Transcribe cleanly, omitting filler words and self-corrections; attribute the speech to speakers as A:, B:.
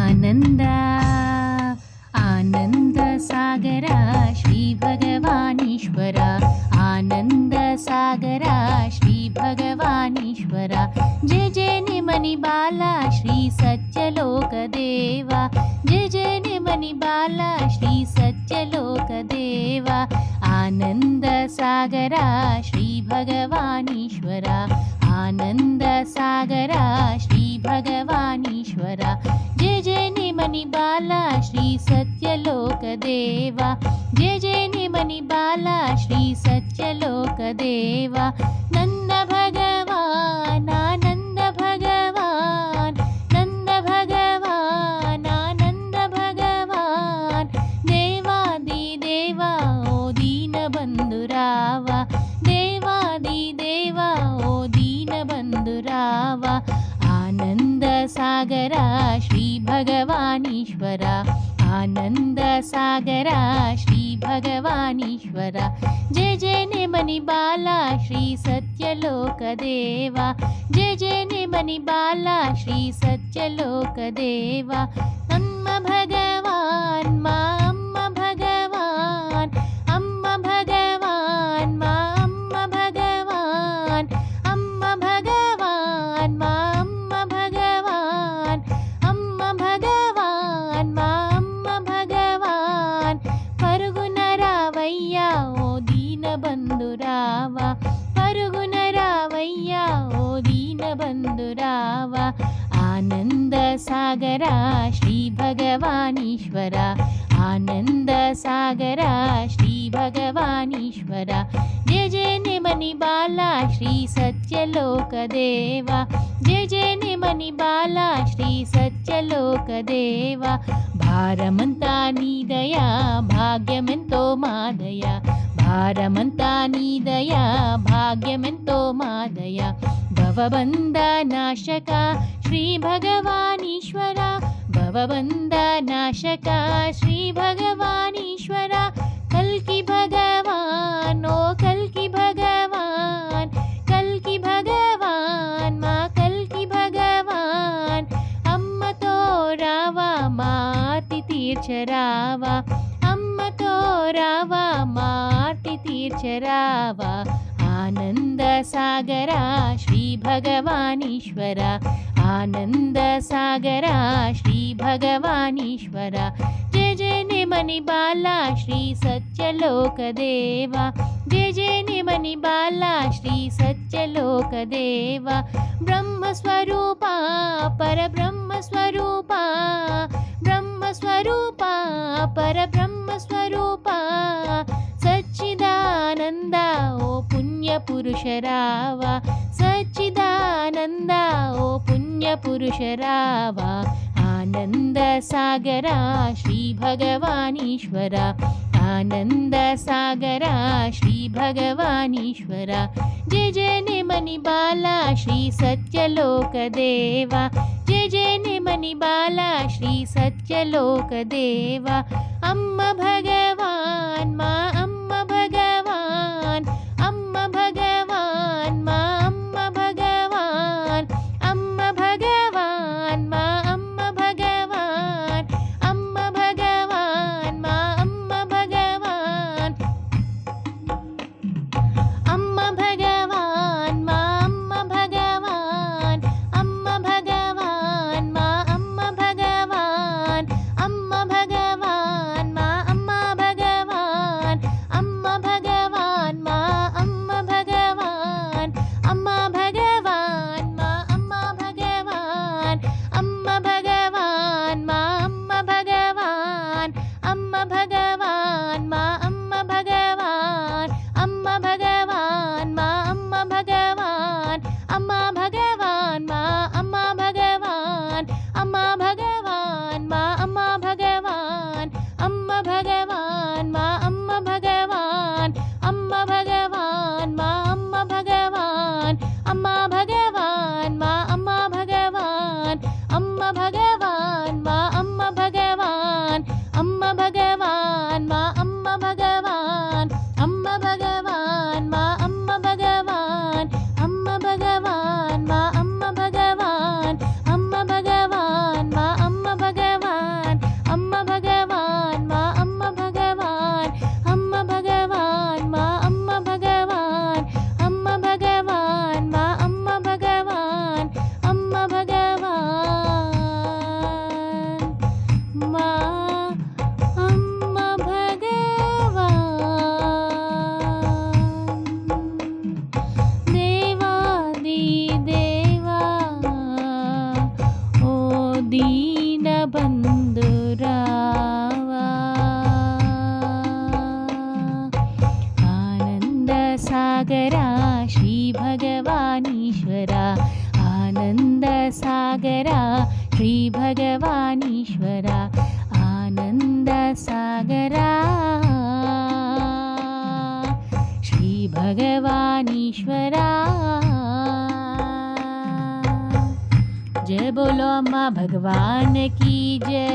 A: आनंद आनंद सागरा श्री भगवानीश्वरा आनंद सागरा श्री भगवानीश्वरा जय जय निमनि बाला श्री सत्यलोक देवा जय जय निमनि बाला श्री सत्यलोक देवा आनंद सागरा श्री भगवानीश्वरा आनंद सागरा श्री भगवानीश्वरा जय जय निमनि बाला श्री सत्यलोक देवा जय जय निमनि बाला श्री सत्यलोक देवा नंद भगवान आनंद भगवान नंद भगवान आनंद भगवान देवादि देवा ओ दीन बंधुरावा देवादि देवा ओ दीन बंधुरावा आनंद सागरा श्री भगवानीश्वरा आनंद सागरा श्री भगवानीश्वरा जय जय निमनि बाला श्री सत्यलोक देवा जय जय निमनि बाला श्री सत्यलोक देवा अम्म भगवान मा अम्म भगवान अम्म भगवान मा अम्म भगवान अम्म भगवान मा अम्म भगवान अम्म भगवान मा अम्म भगवान पరుగున రావయ్యా ఓ దీన బంధురావా పరుగున రావయ్యా ఓ దీన బంధురావా ఆనంద సాగరా శ్రీ భగవానీశ్వరా ఆనంద సాగరా శ్రీ భగవానీశ్వరా జయ జయ నిమని బాలా శ్రీ సత్యలోక దేవా జయ జయ నిమని బాలా శ్రీ సత్యలోక దేవా భారమంతా నీదయా భాగ్యమెంతో మాదయ భారమంతా నీదయా భాగ్యమెంతో మాదయ భవబంధ నాశక శ్రీ భగవానీశ్వర భవబంధ నాశక శ్రీ భగవానీశ్వర కల్కి భగవాన్ ఓ కల్కి భగవాన్ కల్కి భగవాన్ మా కల్కి భగవాన్ అమ్మతో రావా మా ఆర్తి తీర్చరావా అమ్మతో రావా మా ఆర్తి తీర్చరావా ఆనంద సాగరా శ్రీ భగవానీశ్వర ఆనంద సాగరా శ్రీ భగవానీశ్వర జయ జయ నిమని బాలా శ్రీ సత్యలోక దేవా జయ జయ నిమని బాలా శ్రీ సత్యలోక దేవా బ్రహ్మ స్వరూప పరబ్రహ్మ స్వరూప బ్రహ్మ స్వరూప పరబ్రహ్మ స్వరూప సచ్చిదానంద ఓ పుణ్య పురుషరావా సచ్చిదానంద ఓ పుణ్య పురుషరావా ఆనంద సాగరా శ్రీ భగవానీశ్వర ఆనంద సాగరా శ్రీ భగవానీశ్వర జయ జయ నిమని బాలా శ్రీ సత్యలోక దేవా జయ జయ నిమని బాలా శ్రీ సత్యలోక దేవా అమ్మ భగవాన్ మా అమ్మ భగవాన్ అమ్మ భగవాన్ మా అమ్మ భగవాన్ అమ్మ భగవాన్ మా అమ్మ భగవాన్ అమ్మ భగవాన్ మా అమ్మ భగవాన్ అమ్మ భగవాన్ మా అమ్మ భగవాన్ అమ్మ భగవాన్ మా అమ్మ భగవాన్ అమ్మ భగవాన్ మా అమ్మ భగవాన్ भगवानीश्वरा आनन्दसागरा श्रीभगवानीश्वरा आनन्दसागरा श्रीभगवानीश्वरा जय बोलो अम्मा भगवान की जय।